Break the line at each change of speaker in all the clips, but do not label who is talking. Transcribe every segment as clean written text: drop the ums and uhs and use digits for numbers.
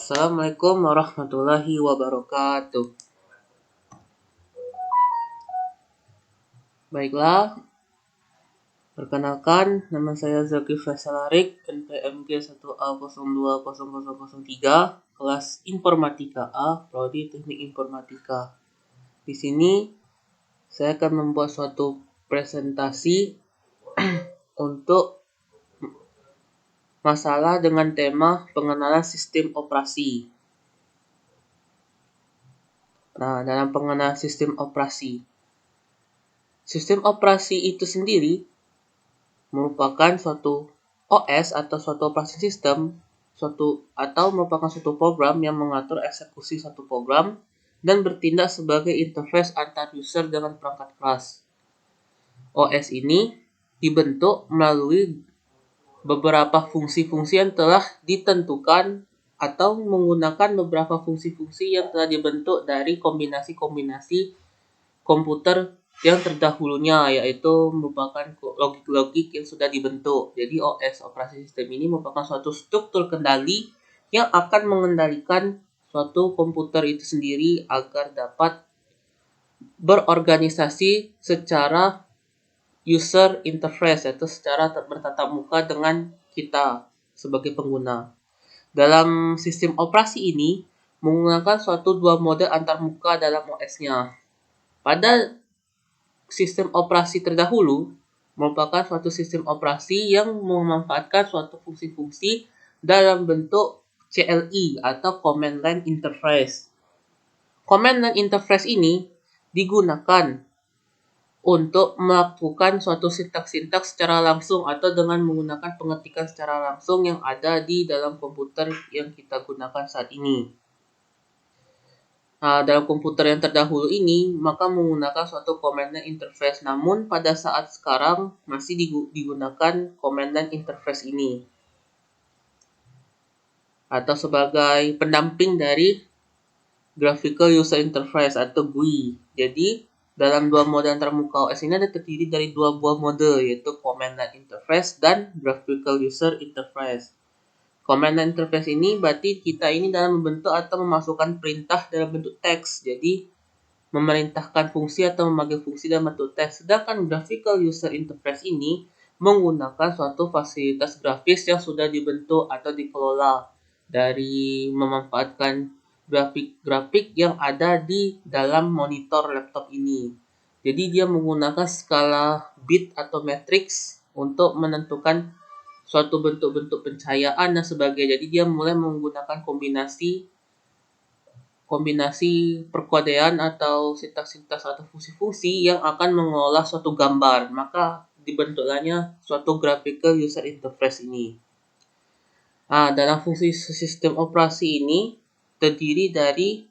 Assalamualaikum warahmatullahi wabarakatuh. Baiklah, perkenalkan nama saya Zaki Faisalarik, NPMG 1A020003, kelas Informatika A, Prodi Teknik Informatika. Di sini saya akan membuat suatu presentasi untuk masalah dengan tema pengenalan sistem operasi. Nah, dalam pengenalan sistem operasi itu sendiri merupakan suatu OS atau suatu operasi sistem, merupakan suatu program yang mengatur eksekusi suatu program dan bertindak sebagai interface antar user dengan perangkat keras. OS ini dibentuk melalui beberapa fungsi-fungsi yang telah ditentukan atau menggunakan beberapa fungsi-fungsi yang telah dibentuk dari kombinasi-kombinasi komputer yang terdahulunya, yaitu merupakan logik-logik yang sudah dibentuk. Jadi OS, operasi sistem ini merupakan suatu struktur kendali yang akan mengendalikan suatu komputer itu sendiri agar dapat berorganisasi secara user interface, atau secara bertatap muka dengan kita sebagai pengguna. Dalam sistem operasi ini menggunakan suatu dua model antarmuka dalam OS-nya. Pada sistem operasi terdahulu merupakan suatu sistem operasi yang memanfaatkan suatu fungsi-fungsi dalam bentuk CLI atau Command Line Interface. Command Line Interface ini digunakan untuk melakukan suatu sintaks-sintaks secara langsung atau dengan menggunakan pengetikan secara langsung yang ada di dalam komputer yang kita gunakan saat ini. Nah, dalam komputer yang terdahulu ini, maka menggunakan suatu command line interface. Namun, pada saat sekarang masih digunakan command line interface ini. Atau sebagai pendamping dari Graphical User Interface atau GUI. Jadi, dalam dua mode antarmuka OS ini ada terdiri dari dua buah mode, yaitu command line interface dan Graphical User Interface. Command line interface ini berarti kita ini dalam membentuk atau memasukkan perintah dalam bentuk teks. Jadi memerintahkan fungsi atau memanggil fungsi dalam bentuk teks. Sedangkan graphical user interface ini menggunakan suatu fasilitas grafis yang sudah dibentuk atau dikelola dari memanfaatkan grafik yang ada di dalam monitor laptop ini. Jadi dia menggunakan skala bit atau matrix untuk menentukan suatu bentuk-bentuk pencahayaan dan sebagainya. Jadi dia mulai menggunakan kombinasi perkodean atau sintaks-sintaks atau fungsi-fungsi yang akan mengolah suatu gambar. Maka dibentuknya suatu graphical user interface ini. Nah, dalam fungsi sistem operasi ini terdiri dari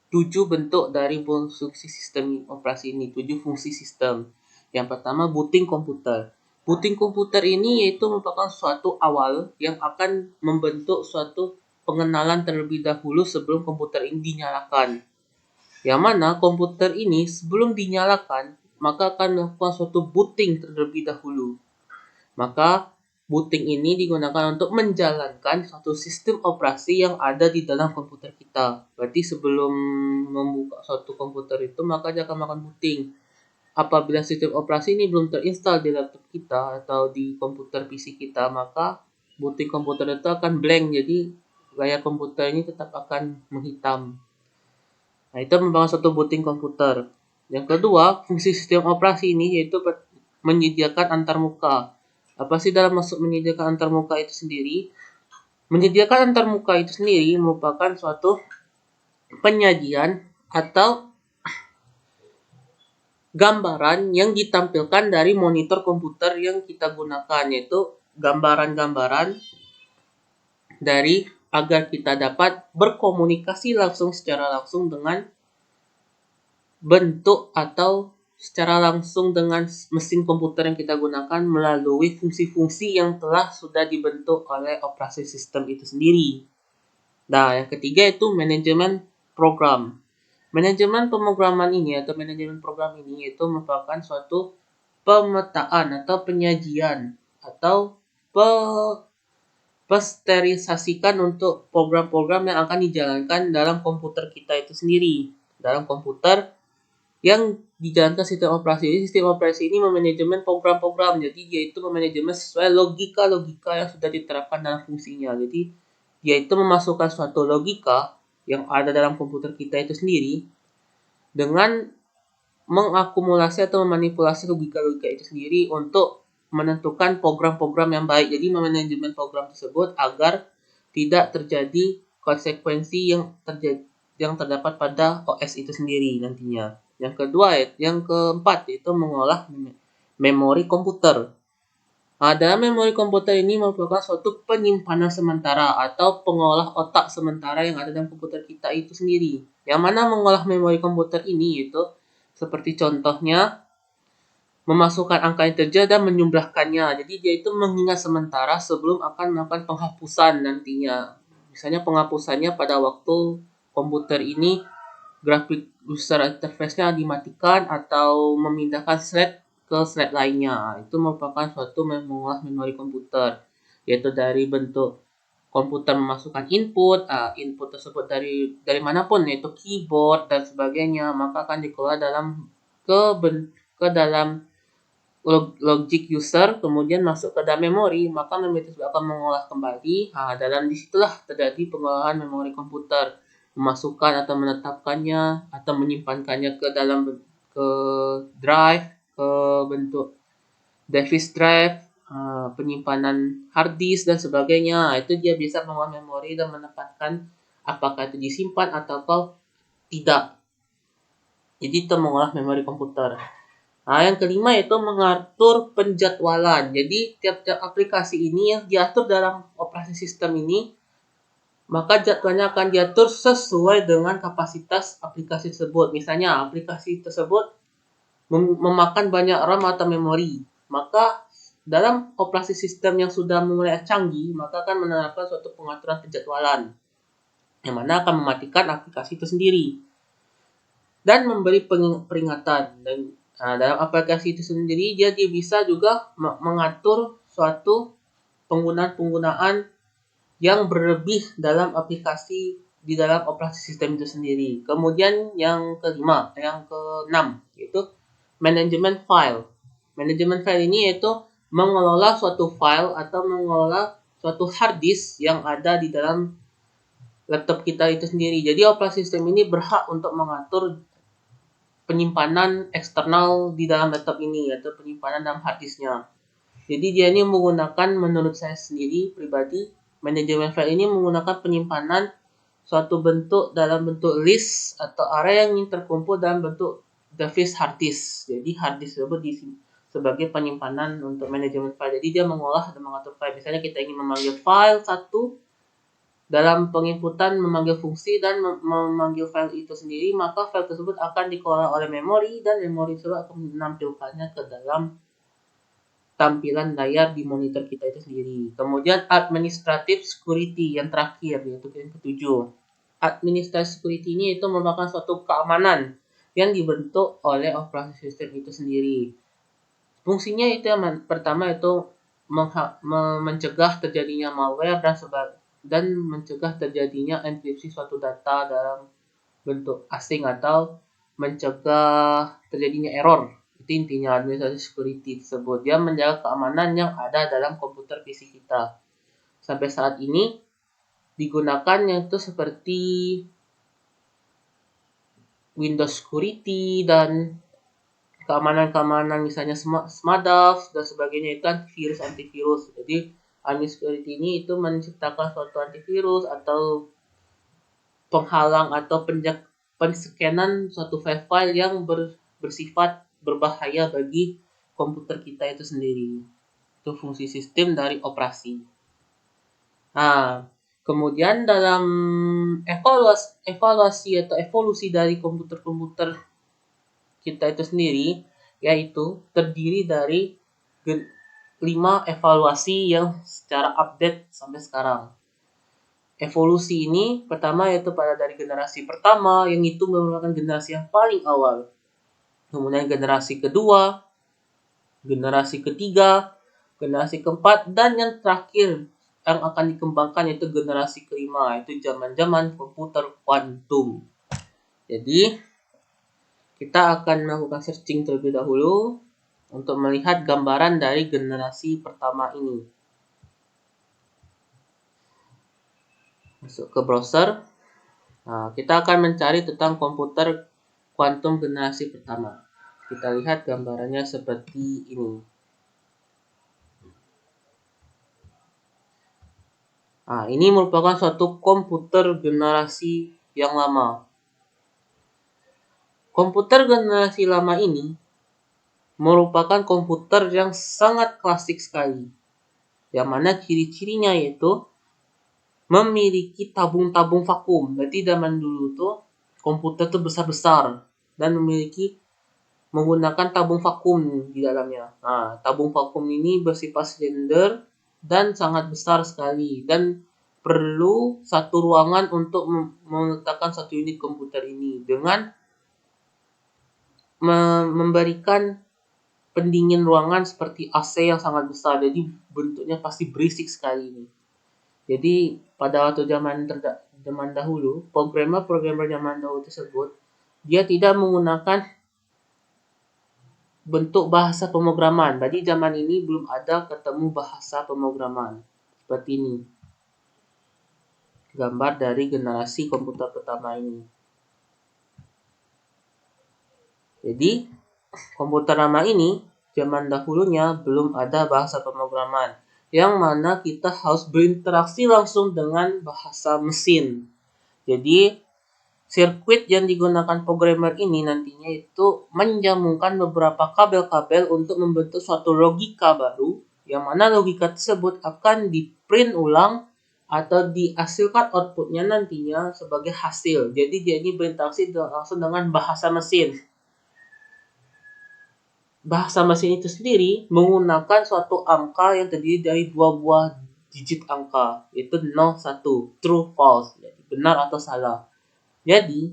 7 bentuk dari fungsi sistem operasi ini, 7 fungsi sistem. Yang pertama, booting komputer. Booting komputer ini yaitu merupakan suatu awal yang akan membentuk suatu pengenalan terlebih dahulu sebelum komputer ini dinyalakan. Yang mana komputer ini sebelum dinyalakan, maka akan melakukan suatu booting terlebih dahulu. Maka booting ini digunakan untuk menjalankan suatu sistem operasi yang ada di dalam komputer kita. Berarti sebelum membuka suatu komputer itu, maka dia akan melakukan booting. Apabila sistem operasi ini belum terinstall di laptop kita atau di komputer PC kita, maka booting komputer itu akan blank. Jadi layar komputer ini tetap akan menghitam. Nah, itu merupakan suatu booting komputer. Yang kedua, fungsi sistem operasi ini yaitu menyediakan antarmuka. Apa sih dalam maksud menyediakan antarmuka itu sendiri? Menyediakan antarmuka itu sendiri merupakan suatu penyajian atau gambaran yang ditampilkan dari monitor komputer yang kita gunakan, yaitu gambaran-gambaran dari agar kita dapat berkomunikasi secara langsung dengan bentuk atau secara langsung dengan mesin komputer yang kita gunakan melalui fungsi-fungsi yang telah sudah dibentuk oleh operasi sistem itu sendiri. Nah, yang ketiga itu manajemen program. Manajemen pemrograman ini atau manajemen program ini itu merupakan suatu pemetaan atau penyajian atau pasterisasikan untuk program-program yang akan dijalankan dalam komputer kita itu sendiri. Dalam komputer yang dijalankan sistem operasi ini memanajemen program-program. Jadi dia itu memanajemen sesuai logika-logika yang sudah diterapkan dalam fungsinya. Jadi dia itu memasukkan suatu logika yang ada dalam komputer kita itu sendiri dengan mengakumulasi atau memanipulasi logika-logika itu sendiri untuk menentukan program-program yang baik. Jadi memanajemen program tersebut agar tidak terjadi konsekuensi yang terdapat pada OS itu sendiri nantinya. Yang keempat yaitu mengolah memori komputer. Dalam memori komputer ini merupakan suatu penyimpanan sementara atau pengolah otak sementara yang ada dalam komputer kita itu sendiri. Yang mana mengolah memori komputer ini yaitu seperti contohnya memasukkan angka integer dan menjumlahkannya. Jadi dia itu mengingat sementara sebelum akan melakukan penghapusan nantinya. Misalnya penghapusannya pada waktu komputer ini grafik user interface-nya dimatikan atau memindahkan slide ke slide lainnya. Itu merupakan suatu mengolah memori komputer, yaitu dari bentuk komputer memasukkan input tersebut dari manapun, yaitu keyboard dan sebagainya, maka akan dikelola ke dalam logic user, kemudian masuk ke dalam memori, maka memori tersebut akan mengolah kembali. Dalam disitulah terjadi pengolahan memori komputer, memasukkan atau menetapkannya atau menyimpankannya ke dalam ke drive, ke bentuk device drive, penyimpanan hard disk dan sebagainya. Itu dia bisa mengolah memori dan menempatkan apakah itu disimpan atau tidak. Jadi itu mengolah memori komputer. Yang kelima yaitu mengatur penjadwalan. Jadi tiap-tiap aplikasi ini yang diatur dalam operasi sistem ini, maka jadwalnya akan diatur sesuai dengan kapasitas aplikasi tersebut. Misalnya aplikasi tersebut memakan banyak RAM atau memori, maka dalam operasi sistem yang sudah mulai canggih, maka akan menerapkan suatu pengaturan penjadwalan yang mana akan mematikan aplikasi itu sendiri dan memberi peringatan. Dan dalam aplikasi itu sendiri dia bisa juga mengatur suatu penggunaan yang berlebih dalam aplikasi di dalam operasi sistem itu sendiri. Kemudian yang keenam yaitu manajemen file. Manajemen file ini yaitu mengelola suatu file atau mengelola suatu hard disk yang ada di dalam laptop kita itu sendiri. Jadi operasi sistem ini berhak untuk mengatur penyimpanan eksternal di dalam laptop ini, yaitu penyimpanan dalam hard disknya. Jadi dia ini menggunakan, menurut saya sendiri pribadi, manajemen file ini menggunakan penyimpanan suatu bentuk dalam bentuk list atau array yang terkumpul dalam bentuk device hard disk. Jadi hard disk tersebut sebagai penyimpanan untuk manajemen file. Jadi dia mengolah dan mengatur file. Misalnya kita ingin memanggil file satu, dalam penginputan memanggil fungsi dan memanggil file itu sendiri, maka file tersebut akan dikelola oleh memori dan memori tersebut akan menampilkannya ke dalam tampilan layar di monitor kita itu sendiri. Kemudian administrative security yang terakhir, yaitu yang ketujuh. Administrative security ini itu merupakan suatu keamanan yang dibentuk oleh operasi sistem itu sendiri. Fungsinya itu yang pertama itu mencegah terjadinya malware dan mencegah terjadinya enkripsi suatu data dalam bentuk asing atau mencegah terjadinya error. Itu intinya administrative security tersebut. Dia menjaga keamanan yang ada dalam komputer PC kita. Sampai saat ini digunakan yaitu seperti Windows Security dan keamanan-keamanan misalnya SMADAF dan sebagainya, itu antivirus. Jadi administrative security ini itu menciptakan suatu antivirus atau penghalang atau penscanan suatu file-file yang bersifat berbahaya bagi komputer kita itu sendiri. Itu fungsi sistem dari operasi. Kemudian dalam evaluasi atau evolusi dari komputer-komputer kita itu sendiri, yaitu terdiri dari 5 evaluasi yang secara update sampai sekarang. Evolusi ini pertama yaitu dari generasi pertama, yang itu merupakan generasi yang paling awal. Kemudian generasi kedua, generasi ketiga, generasi keempat, dan yang terakhir yang akan dikembangkan yaitu generasi kelima, yaitu zaman-zaman komputer kuantum. Jadi, kita akan melakukan searching terlebih dahulu untuk melihat gambaran dari generasi pertama ini. Masuk ke browser. Nah, kita akan mencari tentang komputer kuantum generasi pertama. Kita lihat gambarannya seperti ini. Nah, ini merupakan suatu komputer generasi yang lama. Komputer generasi lama ini merupakan komputer yang sangat klasik sekali, yang mana ciri-cirinya yaitu memiliki tabung-tabung vakum. Berarti zaman dulu tuh komputer tuh besar-besar dan menggunakan tabung vakum di dalamnya. Nah, tabung vakum ini bersifat silinder dan sangat besar sekali dan perlu satu ruangan untuk meletakkan satu unit komputer ini dengan memberikan pendingin ruangan seperti AC yang sangat besar. Jadi bentuknya pasti berisik sekali ini. Jadi pada waktu zaman dahulu, programmer zaman dahulu tersebut dia tidak menggunakan bentuk bahasa pemrograman. Berarti zaman ini belum ada ketemu bahasa pemrograman. Seperti ini. Gambar dari generasi komputer pertama ini. Jadi, komputer lama ini zaman dahulunya belum ada bahasa pemrograman. Yang mana kita harus berinteraksi langsung dengan bahasa mesin. Jadi, sirkuit yang digunakan programmer ini nantinya itu menyambungkan beberapa kabel-kabel untuk membentuk suatu logika baru, yang mana logika tersebut akan di-print ulang atau dihasilkan outputnya nantinya sebagai hasil. Jadi dia ini berinteraksi langsung dengan bahasa mesin. Bahasa mesin itu sendiri menggunakan suatu angka yang terdiri dari dua buah digit angka, yaitu 0, 1, true, false, jadi benar atau salah. Jadi,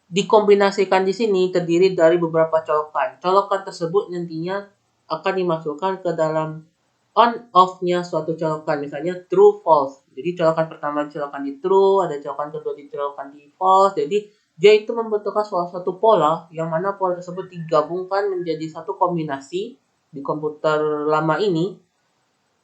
dikombinasikan di sini terdiri dari beberapa colokan. Colokan tersebut nantinya akan dimasukkan ke dalam on-off-nya suatu colokan, misalnya true, false. Jadi colokan pertama colokan di true, ada colokan kedua di colokan di false. Jadi dia itu membentukkan suatu pola, yang mana pola tersebut digabungkan menjadi satu kombinasi di komputer lama ini,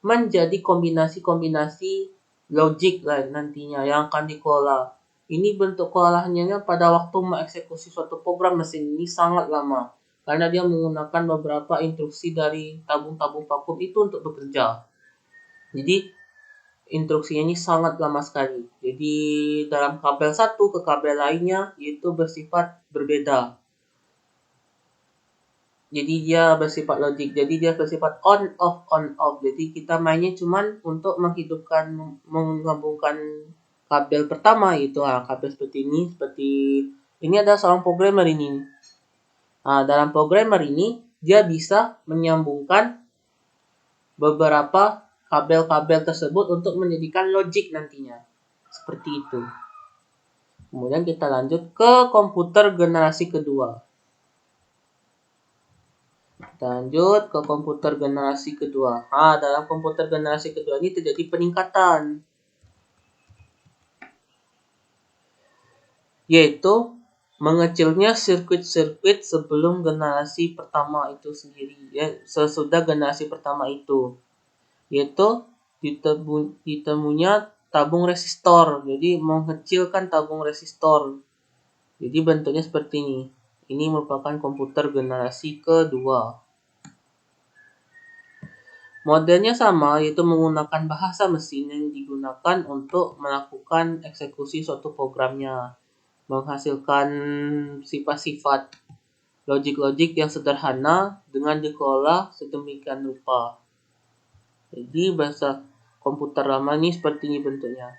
menjadi kombinasi-kombinasi logik lah nantinya yang akan dikelola. Ini bentuk keolahannya pada waktu mengeksekusi suatu program mesin ini sangat lama, karena dia menggunakan beberapa instruksi dari tabung-tabung vakum itu untuk bekerja. Jadi instruksinya ini sangat lama sekali. Jadi dalam kabel satu ke kabel lainnya itu bersifat berbeda. Jadi dia bersifat logik. Jadi dia bersifat on off. Jadi kita mainnya cuman untuk menghidupkan, menggabungkan kabel pertama itu kabel seperti ini adalah seorang programmer ini. Nah, dalam programmer ini dia bisa menyambungkan beberapa kabel-kabel tersebut untuk menjadikan logik nantinya. Seperti itu. Kemudian kita lanjut ke komputer generasi kedua. Kita lanjut ke komputer generasi kedua. Nah, dalam komputer generasi kedua ini terjadi peningkatan, yaitu mengecilnya sirkuit-sirkuit sebelum generasi pertama itu sendiri, ya, sesudah generasi pertama itu, yaitu ditemunya tabung resistor. Jadi mengecilkan tabung resistor. Jadi bentuknya seperti ini. Ini merupakan komputer generasi kedua. Modelnya sama, yaitu menggunakan bahasa mesin yang digunakan untuk melakukan eksekusi suatu programnya, menghasilkan sifat-sifat logik-logik yang sederhana dengan dikelola sedemikian rupa. Jadi bahasa komputer lama ini seperti ini bentuknya.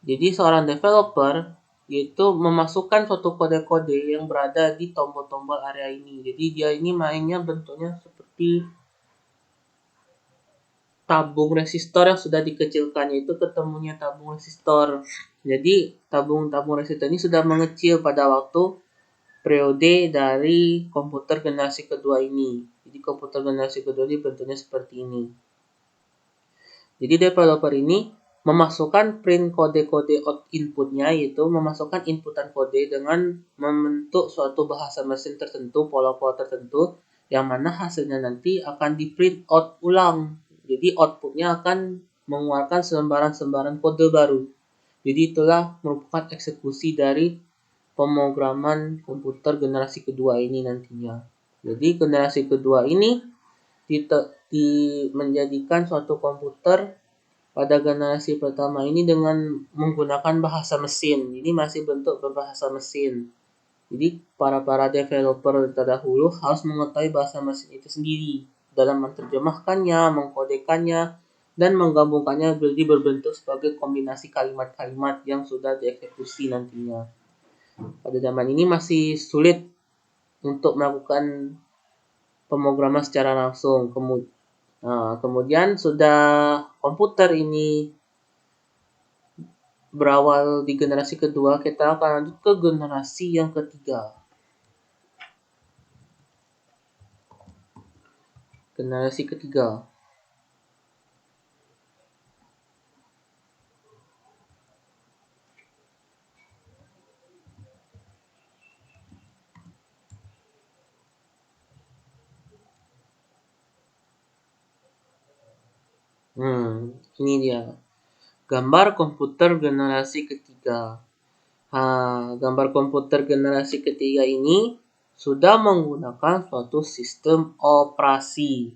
Jadi seorang developer yaitu memasukkan suatu kode-kode yang berada di tombol-tombol area ini. Jadi dia ini mainnya bentuknya seperti tabung resistor yang sudah dikecilkan, yaitu ketemunya tabung resistor. Jadi tabung-tabung resistor ini sudah mengecil pada waktu periode dari komputer generasi kedua ini. Jadi komputer generasi kedua ini bentuknya seperti ini. Jadi developer ini memasukkan print kode-kode inputnya, yaitu memasukkan inputan kode dengan membentuk suatu bahasa mesin tertentu, pola-pola tertentu, yang mana hasilnya nanti akan di print out ulang. Jadi outputnya akan mengeluarkan selembaran-selembaran kode baru. Jadi itulah merupakan eksekusi dari pemrograman komputer generasi kedua ini nantinya. Jadi generasi kedua ini menjadikan suatu komputer pada generasi pertama ini dengan menggunakan bahasa mesin. Ini masih bentuk berbahasa mesin. Jadi para developer terdahulu harus mengetahui bahasa mesin itu sendiri dalam menerjemahkannya, mengkodekannya, dan menggabungkannya jadi berbentuk sebagai kombinasi kalimat-kalimat yang sudah dieksekusi nantinya. Pada zaman ini masih sulit untuk melakukan pemrograman secara langsung. Kemudian sudah komputer ini berawal di generasi kedua, kita akan lanjut ke generasi yang ketiga. Generasi ketiga. Ini dia. Gambar komputer generasi ketiga. Gambar komputer generasi ketiga ini sudah menggunakan suatu sistem operasi.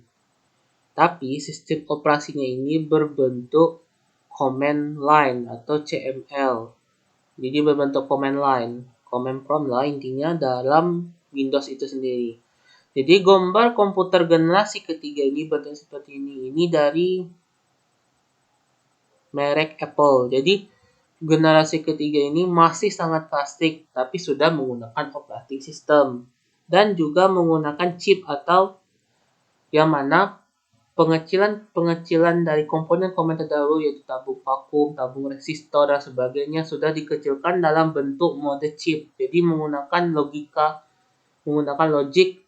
Tapi sistem operasinya ini berbentuk command line atau CML. Jadi berbentuk command line. Command prompt lah intinya dalam Windows itu sendiri. Jadi gambar komputer generasi ketiga ini bentuk seperti ini. Ini dari merek Apple. Jadi generasi ketiga ini masih sangat klasik, tapi sudah menggunakan operating system dan juga menggunakan chip atau yang mana pengecilan dari komponen-komponen terdahulu yaitu tabung vakum, tabung resistor dan sebagainya sudah dikecilkan dalam bentuk mode chip. Jadi menggunakan logic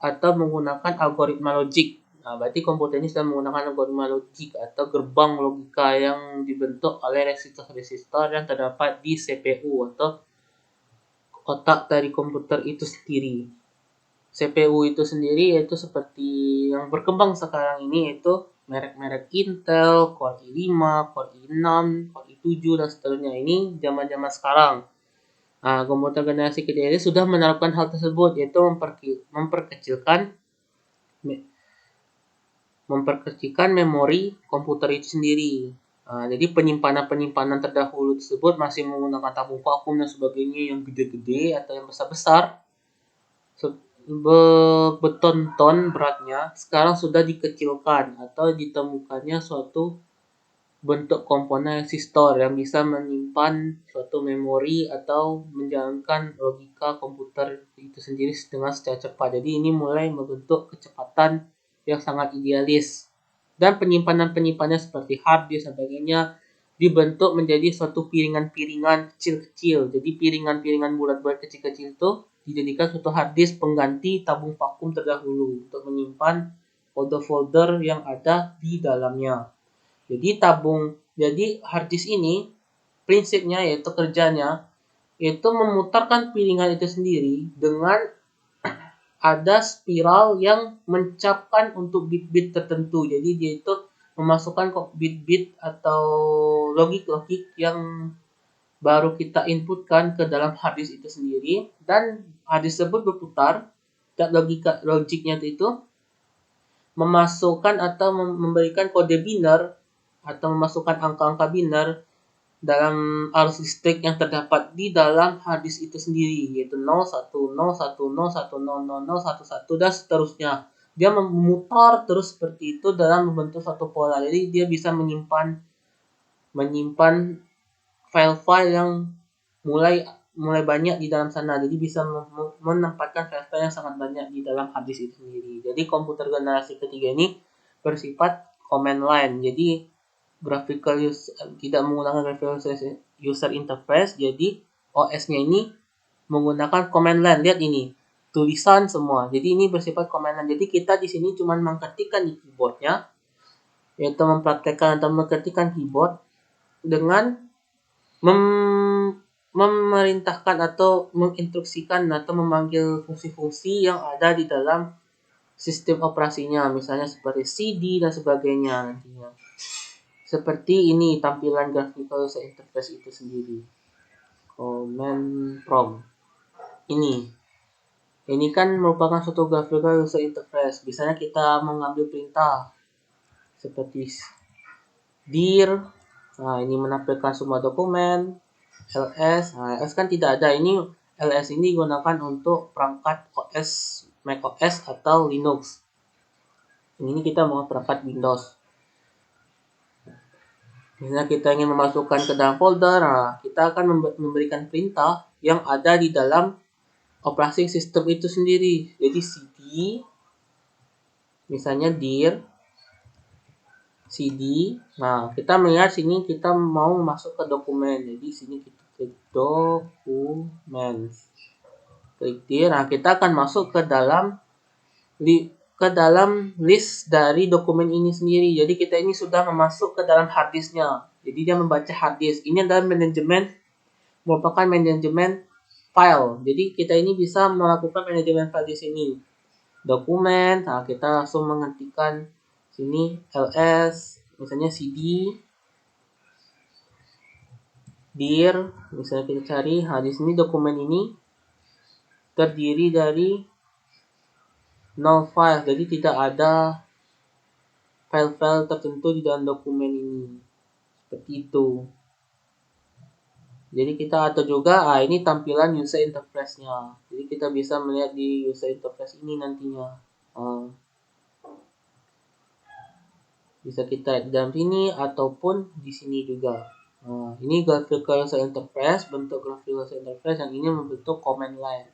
atau menggunakan algoritma logik. Berarti komputer ini sudah menggunakan algoritma logik atau gerbang logika yang dibentuk oleh resistor-resistor yang terdapat di CPU atau otak dari komputer itu sendiri. CPU itu sendiri yaitu seperti yang berkembang sekarang ini yaitu merek-merek Intel, Core i5, Core i6, Core i7 dan seterusnya. Ini zaman-zaman sekarang. Komputer generasi ketiga ini sudah menerapkan hal tersebut yaitu memperkecilkan memori komputer itu sendiri. Jadi penyimpanan terdahulu tersebut masih menggunakan tabung vakum dan sebagainya yang gede-gede atau yang besar-besar, berton-ton beratnya, sekarang sudah dikecilkan atau ditemukannya suatu bentuk komponen resistor yang bisa menyimpan suatu memori atau menjalankan logika komputer itu sendiri secara cepat. Jadi ini mulai membentuk kecepatan yang sangat idealis. Dan penyimpanan-penyimpanannya seperti hard disk dan sebagainya dibentuk menjadi suatu piringan-piringan kecil-kecil. Jadi piringan-piringan bulat-bulat kecil-kecil itu dijadikan suatu hard disk pengganti tabung vakum terdahulu untuk menyimpan folder-folder yang ada di dalamnya. Jadi hard disk ini prinsipnya yaitu kerjanya yaitu memutarkan piringan itu sendiri dengan ada spiral yang mencapkan untuk bit-bit tertentu. Jadi dia itu memasukkan bit-bit atau logik-logik yang baru kita inputkan ke dalam hard disk itu sendiri dan hard disk tersebut berputar dan logiknya itu memasukkan atau memberikan kode biner atau memasukkan angka-angka biner dalam arus listrik yang terdapat di dalam hard disk itu sendiri yaitu 011010100011 dan seterusnya. Dia memutar terus seperti itu dalam membentuk satu pola. Jadi dia bisa menyimpan file-file yang mulai banyak di dalam sana. Jadi bisa menempatkan file-file yang sangat banyak di dalam hard disk itu sendiri. Jadi komputer generasi ketiga ini bersifat command line. Jadi tidak menggunakan graphical user interface. Jadi OS-nya ini menggunakan command line. Lihat ini, tulisan semua. Jadi ini bersifat command line. Jadi kita di sini cuma mengetikkan di keyboardnya yaitu mempraktekkan atau mengetikkan keyboard dengan memerintahkan atau menginstruksikan atau memanggil fungsi-fungsi yang ada di dalam sistem operasinya, misalnya seperti CD dan sebagainya nantinya. Seperti ini tampilan graphical user interface itu sendiri. Command prompt. Ini kan merupakan suatu graphical user interface. Misalnya kita mengambil perintah seperti dir. Nah, ini menampilkan semua dokumen. ls. Nah, ls kan tidak ada. Ini ls ini digunakan untuk perangkat OS, Mac OS atau Linux. Ini kita mau perangkat Windows. Misalnya kita ingin memasukkan ke dalam folder, nah, kita akan memberikan perintah yang ada di dalam operasi sistem itu sendiri. Jadi cd, misalnya dir cd. Nah, kita melihat sini kita mau masuk ke dokumen. Jadi sini kita klik dokumen. Klik dir. Nah, kita akan masuk ke dalam list dari dokumen ini sendiri. Jadi kita ini sudah masuk ke dalam harddisknya. Jadi dia membaca harddisk. Ini adalah merupakan manajemen file. Jadi kita ini bisa melakukan manajemen file di sini. Dokumen, nah kita langsung mengetikkan sini ls, misalnya cd dir, misalnya kita cari. Nah, di sini dokumen ini terdiri dari no file, jadi tidak ada file-file tertentu di dalam dokumen ini. Seperti itu. Jadi kita atau juga ini tampilan user interface-nya. Jadi kita bisa melihat di user interface ini nantinya. Bisa kita di dalam sini ataupun di sini juga. Nah, ini graphical user interface, bentuk graphical user interface yang ini membentuk command line.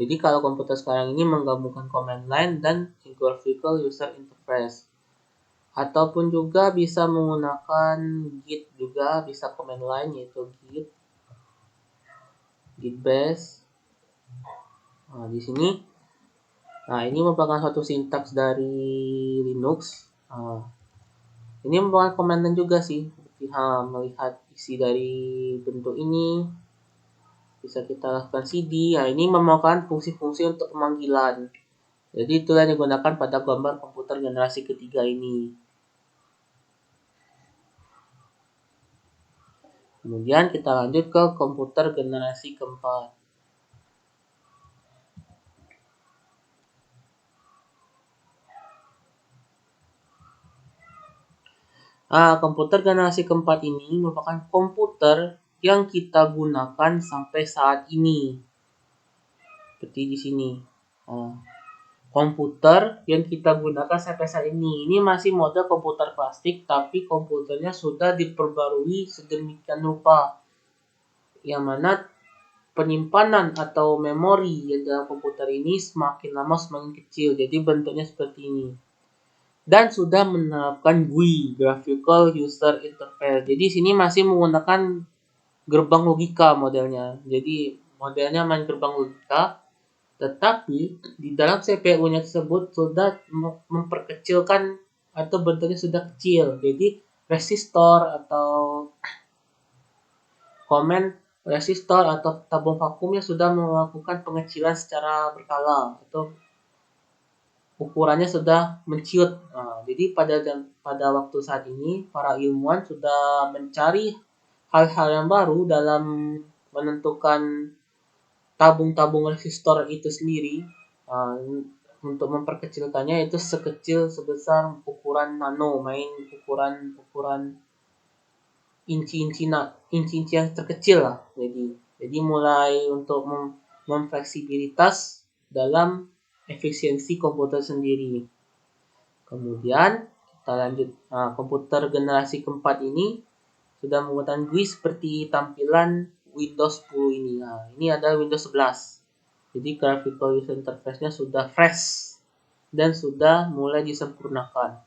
Jadi kalau komputer sekarang ini menggabungkan command line dan graphical user interface. Ataupun juga bisa menggunakan git juga, bisa command line yaitu git bash. Nah, di sini, nah ini merupakan suatu sintaks dari Linux. Nah, ini merupakan command line juga sih. Melihat isi dari bentuk ini, bisa kita lakukan cd. Nah, ini merupakan fungsi-fungsi untuk pemanggilan. Jadi itulah yang digunakan pada gambar komputer generasi ketiga ini. Kemudian kita lanjut ke komputer generasi keempat. Komputer generasi keempat ini merupakan komputer yang kita gunakan sampai saat ini. Seperti di sini. Komputer yang kita gunakan sampai saat ini. Ini masih model komputer plastik, tapi komputernya sudah diperbarui sedemikian rupa. Yang mana penyimpanan atau memori yang dalam komputer ini semakin lama semakin kecil. Jadi bentuknya seperti ini. Dan sudah menerapkan GUI, Graphical User Interface. Jadi sini masih menggunakan gerbang logika modelnya. Jadi modelnya main gerbang logika, tetapi di dalam CPU-nya tersebut sudah memperkecilkan atau bentuknya sudah kecil. Jadi resistor atau resistor atau tabung vakumnya sudah melakukan pengecilan secara berkala atau ukurannya sudah menciut. Jadi pada waktu saat ini para ilmuwan sudah mencari hal-hal yang baru dalam menentukan tabung-tabung resistor itu sendiri. Untuk memperkecilkannya itu sekecil sebesar ukuran nano, ukuran inci-inci yang terkecil lah. Jadi mulai untuk memfleksibilitas dalam efisiensi komputer sendiri. Kemudian kita lanjut. Komputer generasi keempat ini sudah menggunakan GUI seperti tampilan Windows 10 ini. Ini adalah Windows 11. Jadi graphical user interface-nya sudah fresh dan sudah mulai disempurnakan.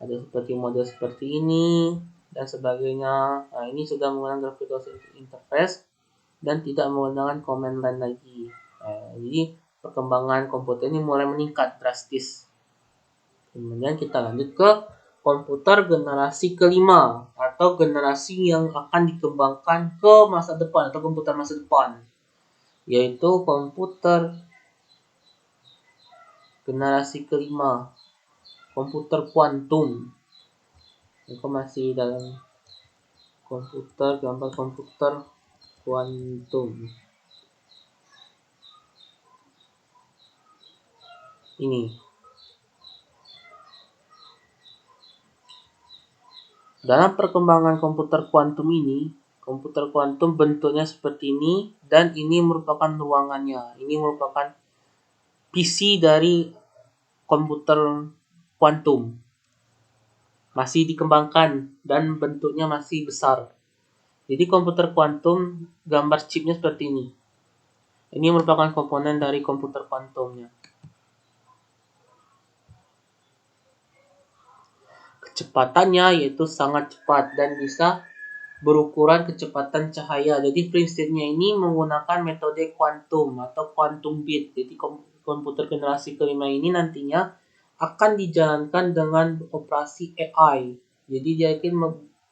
Ada seperti model seperti ini dan sebagainya. Ini sudah menggunakan graphical user interface dan tidak menggunakan command line lagi. Jadi perkembangan komputer ini mulai meningkat drastis. Kemudian kita lanjut ke komputer generasi kelima atau generasi yang akan dikembangkan ke masa depan atau komputer masa depan, yaitu komputer generasi kelima, komputer kuantum. Ini masih dalam gambar komputer kuantum. Ini. Dalam perkembangan komputer kuantum ini, komputer kuantum bentuknya seperti ini, dan ini merupakan ruangannya. Ini merupakan PC dari komputer kuantum. Masih dikembangkan dan bentuknya masih besar. Jadi komputer kuantum gambar chipnya seperti ini. Ini merupakan komponen dari komputer kuantumnya. Kecepatannya yaitu sangat cepat dan bisa berukuran kecepatan cahaya. Jadi prinsipnya ini menggunakan metode kuantum atau quantum bit. Jadi komputer generasi kelima ini nantinya akan dijalankan dengan operasi AI. Jadi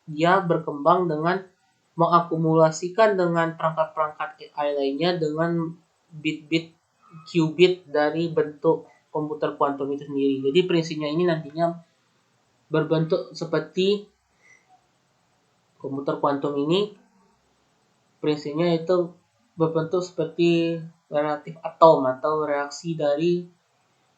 dia berkembang dengan mengakumulasikan dengan perangkat-perangkat AI lainnya dengan bit-bit qubit dari bentuk komputer kuantum itu sendiri. Jadi prinsipnya ini nantinya berbentuk seperti komputer kuantum ini, prinsipnya itu berbentuk seperti relatif atom atau reaksi dari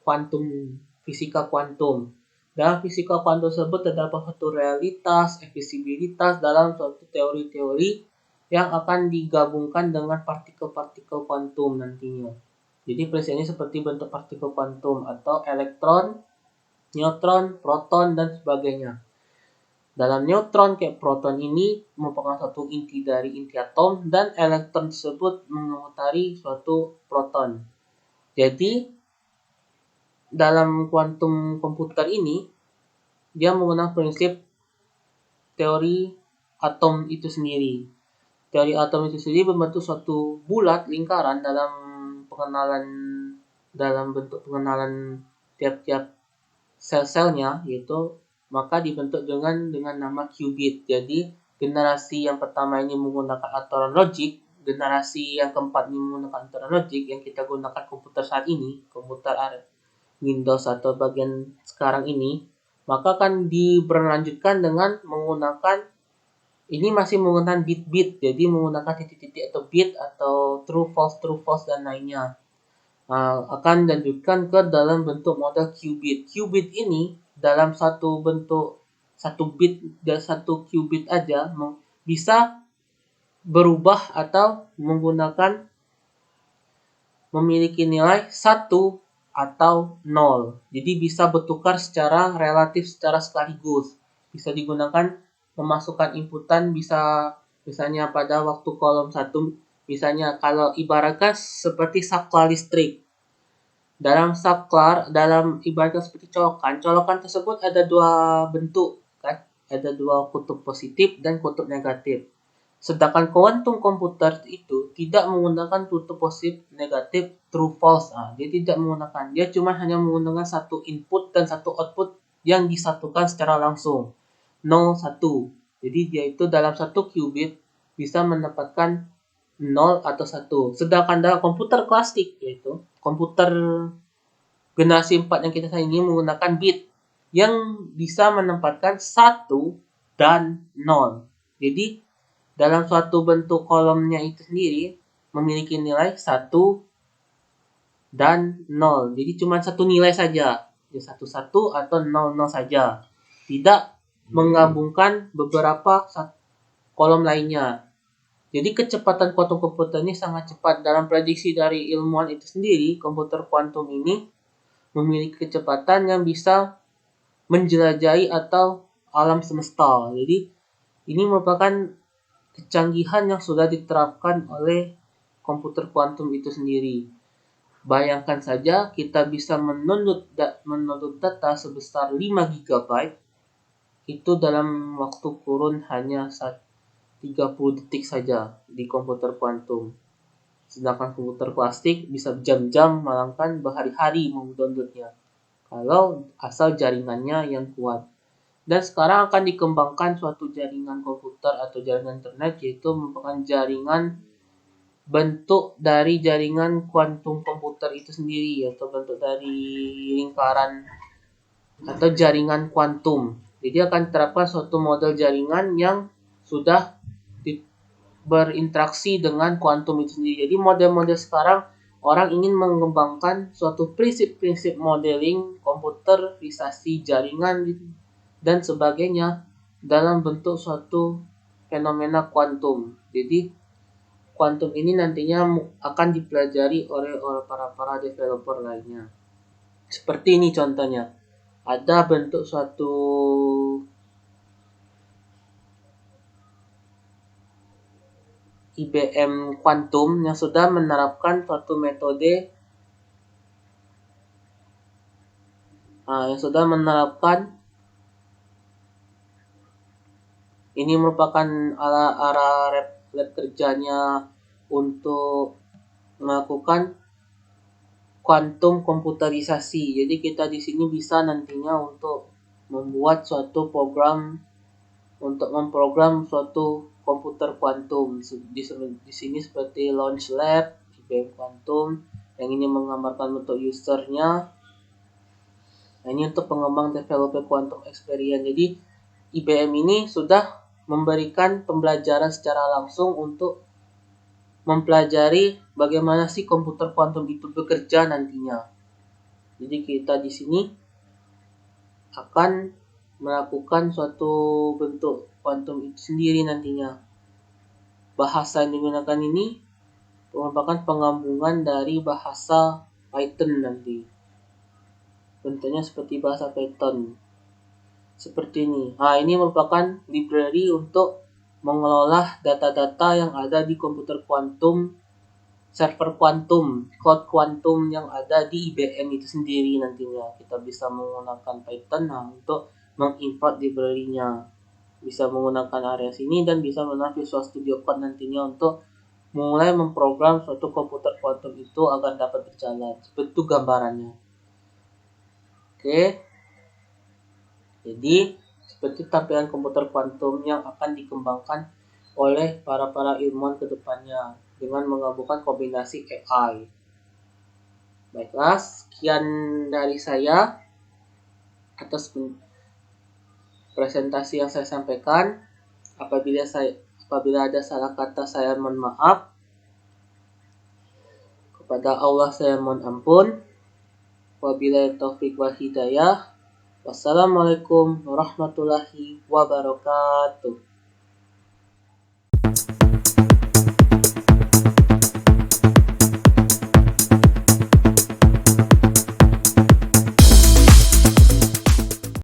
kuantum, fisika kuantum. Dalam fisika kuantum tersebut terdapat suatu realitas, efisibilitas dalam suatu teori-teori yang akan digabungkan dengan partikel-partikel kuantum nantinya. Jadi prinsipnya seperti bentuk partikel kuantum atau elektron, neutron, proton, dan sebagainya. Dalam neutron kayak proton ini merupakan suatu inti dari inti atom, dan elektron tersebut mengutari suatu proton. Jadi dalam kuantum komputer ini dia menggunakan prinsip teori atom itu sendiri. Teori atom itu sendiri membentuk suatu bulat lingkaran dalam bentuk pengenalan tiap-tiap sel-selnya, yaitu maka dibentuk dengan nama qubit. Jadi generasi yang pertama ini menggunakan aturan logik, generasi yang keempat ini menggunakan aturan logik yang kita gunakan komputer saat ini, komputer Windows atau bagian sekarang ini, maka akan diberlanjutkan dengan menggunakan ini masih menggunakan bit-bit, jadi menggunakan titik-titik atau bit atau true false dan lainnya. Akan dilanjutkan ke dalam bentuk model qubit. Qubit ini dalam satu bit dan satu qubit aja bisa berubah atau memiliki nilai 1 atau 0. Jadi bisa bertukar secara relatif secara sekaligus. Bisa digunakan memasukkan inputan, bisa misalnya pada waktu kolom 1, misalnya kalau ibaratkan seperti saklar listrik. Dalam ibaratkan seperti colokan tersebut ada dua bentuk, kan? Ada dua kutub positif dan kutub negatif. Sedangkan kuantum komputer itu tidak menggunakan kutub positif, negatif, true, false. Dia tidak menggunakan. Dia cuma hanya menggunakan satu input dan satu output yang disatukan secara langsung. 0, 1. Jadi dia itu dalam satu qubit bisa mendapatkan 0 atau 1. Sedangkan dalam komputer klasik, yaitu komputer generasi 4 yang kita saingi menggunakan bit yang bisa menempatkan 1 dan 0. Jadi dalam suatu bentuk kolomnya itu sendiri memiliki nilai 1 dan 0. Jadi cuma satu nilai saja, 1 1 atau 0 0 saja. Tidak menggabungkan beberapa kolom lainnya. Jadi kecepatan kuantum komputer ini sangat cepat. Dalam prediksi dari ilmuwan itu sendiri, komputer kuantum ini memiliki kecepatan yang bisa menjelajahi atau alam semesta. Jadi ini merupakan kecanggihan yang sudah diterapkan oleh komputer kuantum itu sendiri. Bayangkan saja kita bisa mendownload data sebesar 5 GB itu dalam waktu kurun hanya 30 detik saja di komputer kuantum. Sedangkan komputer klasik bisa jam-jam, malangkan berhari-hari mendownloadnya. Kalau asal jaringannya yang kuat. Dan sekarang akan dikembangkan suatu jaringan komputer atau jaringan internet, yaitu merupakan jaringan bentuk dari jaringan kuantum komputer itu sendiri, atau bentuk dari lingkaran atau jaringan kuantum. Jadi akan terdapat suatu model jaringan yang sudah berinteraksi dengan kuantum itu sendiri. Jadi model-model sekarang orang ingin mengembangkan suatu prinsip-prinsip modeling komputerisasi jaringan dan sebagainya dalam bentuk suatu fenomena kuantum. Jadi kuantum ini nantinya akan dipelajari oleh para developer lainnya. Seperti ini contohnya. Ada bentuk suatu IBM kuantum yang sudah menerapkan suatu metode ini merupakan arah lab kerjanya untuk melakukan kuantum komputerisasi. Jadi kita di sini bisa nantinya untuk membuat suatu program untuk memprogram suatu komputer kuantum. Di sini seperti Launch Lab, IBM Quantum, yang ini menggambarkan bentuk usernya. Nah, ini untuk pengembang developer quantum experience. Jadi IBM ini sudah memberikan pembelajaran secara langsung untuk mempelajari bagaimana sih komputer kuantum itu bekerja nantinya. Jadi kita di sini akan melakukan suatu bentuk kuantum itu sendiri nantinya. Bahasa yang digunakan ini merupakan penggabungan dari bahasa Python nanti. Bentuknya seperti bahasa Python. Seperti ini. Nah, ini merupakan library untuk mengelola data-data yang ada di komputer kuantum, server kuantum, cloud kuantum yang ada di IBM itu sendiri nantinya. Kita bisa menggunakan Python untuk mengimport library-nya. Bisa menggunakan area sini dan bisa menggunakan Visual Studio Code nantinya untuk mulai memprogram suatu komputer kuantum itu agar dapat berjalan. Seperti itu gambarannya. Oke. Jadi, seperti tampilan komputer kuantum yang akan dikembangkan oleh para ilmuwan ke depannya dengan menggabungkan kombinasi AI. Baiklah, sekian dari saya atas presentasi yang saya sampaikan. Apabila ada salah kata, saya mohon maaf. Kepada Allah saya mohon ampun. Wabillahi taufik wal hidayah. Wassalamualaikum warahmatullahi wabarakatuh.